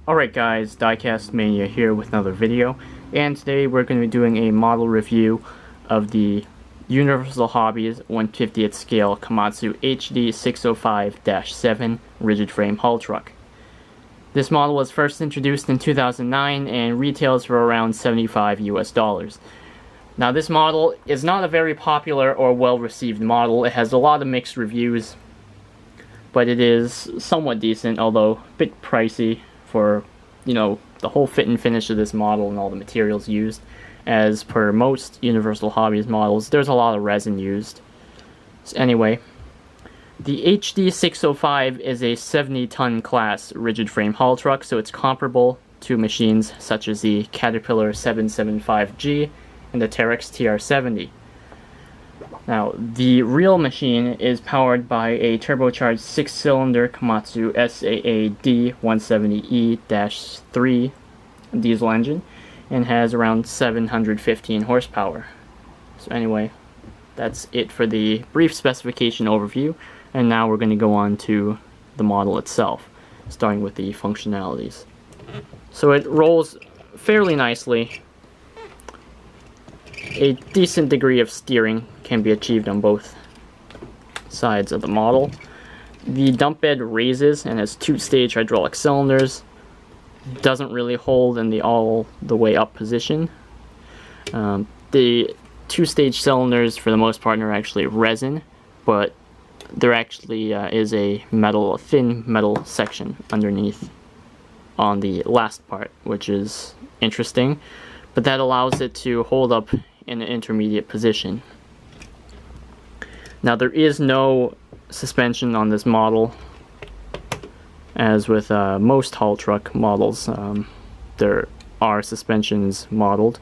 Alright guys, diecastmania here with another video, and today we're going to be doing a model review of the Universal Hobbies 1/50th scale Komatsu HD605-7 rigid frame haul truck. This model was first introduced in 2009 and retails for around $75 US. Now this model is not a very popular or well received model. It has a lot of mixed reviews, but it is somewhat decent, although a bit pricey for, the whole fit and finish of this model and all the materials used. As per most Universal Hobbies models, there's a lot of resin used. So anyway, the HD605 is a 70-ton class rigid frame haul truck, so it's comparable to machines such as the Caterpillar 775G and the Terex TR70. Now, the real machine is powered by a turbocharged 6-cylinder Komatsu SAA D170E-3 diesel engine and has around 715 horsepower. So anyway, that's it for the brief specification overview, and now we're going to go on to the model itself, starting with the functionalities. So it rolls fairly nicely. A decent degree of steering can be achieved on both sides of the model. The dump bed raises and has 2-stage hydraulic cylinders. Doesn't really hold in the all the way up position. The 2-stage cylinders for the most part are actually resin, but there actually is a thin metal section underneath on the last part, which is interesting, but that allows it to hold up in an intermediate position. Now there is no suspension on this model, as with most haul truck models. There are suspensions modeled,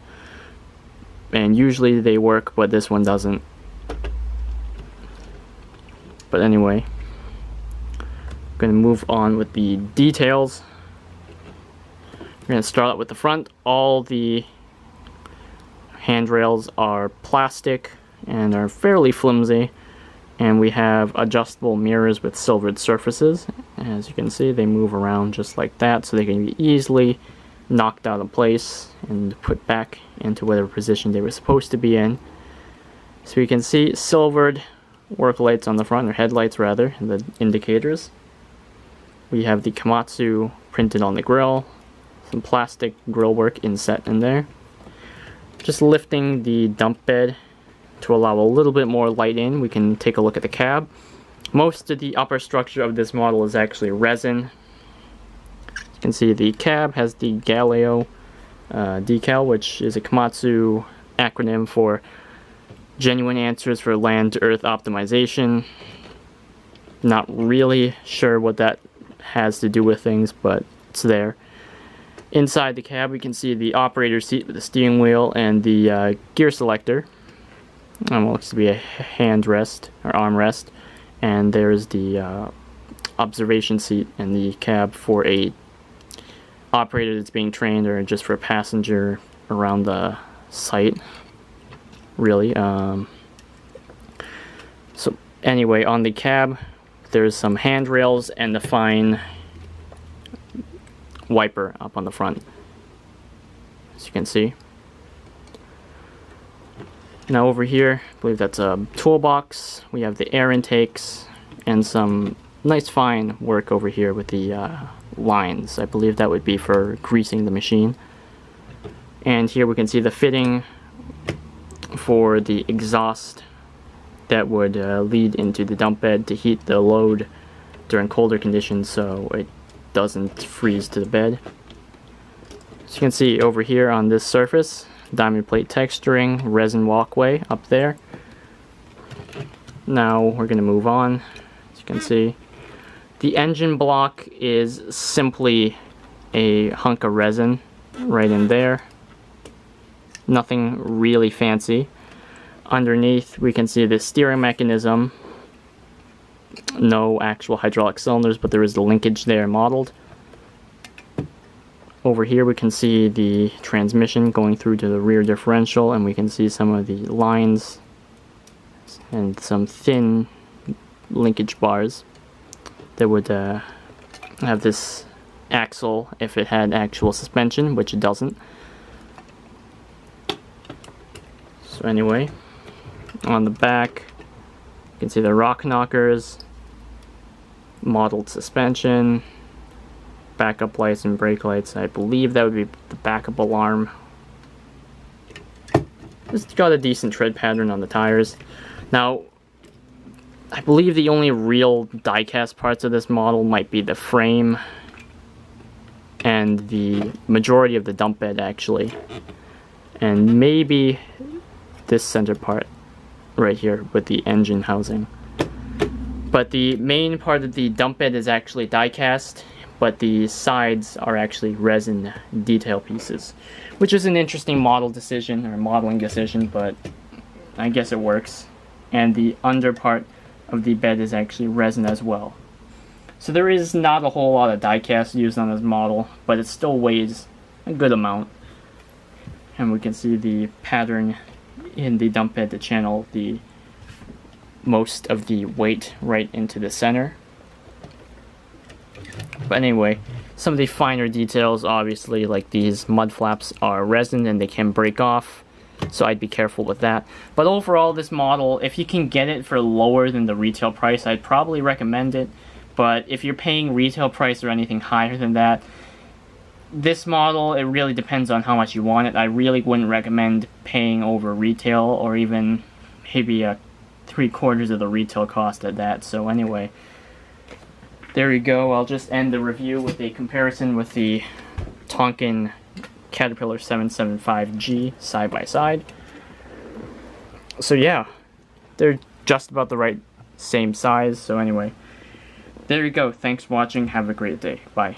and usually they work, but this one doesn't. But anyway, I'm going to move on with the details. We're going to start out with the front. All the handrails are plastic and are fairly flimsy, and we have adjustable mirrors with silvered surfaces. As you can see, they move around just like that, so they can be easily knocked out of place and put back into whatever position they were supposed to be in. So you can see silvered work lights on the front, or headlights rather, the indicators. We have the Komatsu printed on the grille, some plastic grille work inset in there. Just lifting the dump bed to allow a little bit more light in, we can take a look at the cab. Most of the upper structure of this model is actually resin. You can see the cab has the Galileo decal, which is a Komatsu acronym for Genuine Answers for Land-to-Earth Optimization. Not really sure what that has to do with things, but it's there. Inside the cab, we can see the operator seat with the steering wheel and the gear selector. Looks to be a hand rest or armrest, and there's the observation seat in the cab for a operator that's being trained, or just for a passenger around the site. Really. So anyway, on the cab, there's some handrails and the fine wiper up on the front, as you can see. Now over here, I believe that's a toolbox. We have the air intakes and some nice fine work over here with the lines. I believe that would be for greasing the machine. And here we can see the fitting for the exhaust that would lead into the dump bed to heat the load during colder conditions, so it doesn't freeze to the bed. As you can see over here on this surface, diamond plate texturing, resin walkway up there. Now we're going to move on. As you can see, the engine block is simply a hunk of resin right in there. Nothing really fancy. Underneath we can see the steering mechanism. No actual hydraulic cylinders, but there is the linkage there modeled. Over here we can see the transmission going through to the rear differential, and we can see some of the lines and some thin linkage bars that would have this axle if it had actual suspension, which it doesn't. So anyway, on the back, you can see the rock knockers, modeled suspension, backup lights and brake lights. I believe that would be the backup alarm. Just got a decent tread pattern on the tires. Now, I believe the only real die-cast parts of this model might be the frame and the majority of the dump bed, actually. And maybe this center part right here with the engine housing. But the main part of the dump bed is actually die-cast, but the sides are actually resin detail pieces, which is an interesting model decision, or modeling decision, but I guess it works. And the under part of the bed is actually resin as well. So there is not a whole lot of die-cast used on this model, but it still weighs a good amount. And we can see the pattern in the dump bed to channel the most of the weight right into the center. But anyway, some of the finer details, obviously, like these mud flaps are resin and they can break off, so I'd be careful with that. But overall, this model, if you can get it for lower than the retail price, I'd probably recommend it. But if you're paying retail price or anything higher than that, this model, it really depends on how much you want it. I really wouldn't recommend paying over retail, or even maybe 3/4 of the retail cost at that. So anyway, there you go. I'll just end the review with a comparison with the Tonkin Caterpillar 775G side by side. So yeah, they're just about the right same size. So anyway, there you go. Thanks for watching. Have a great day. Bye.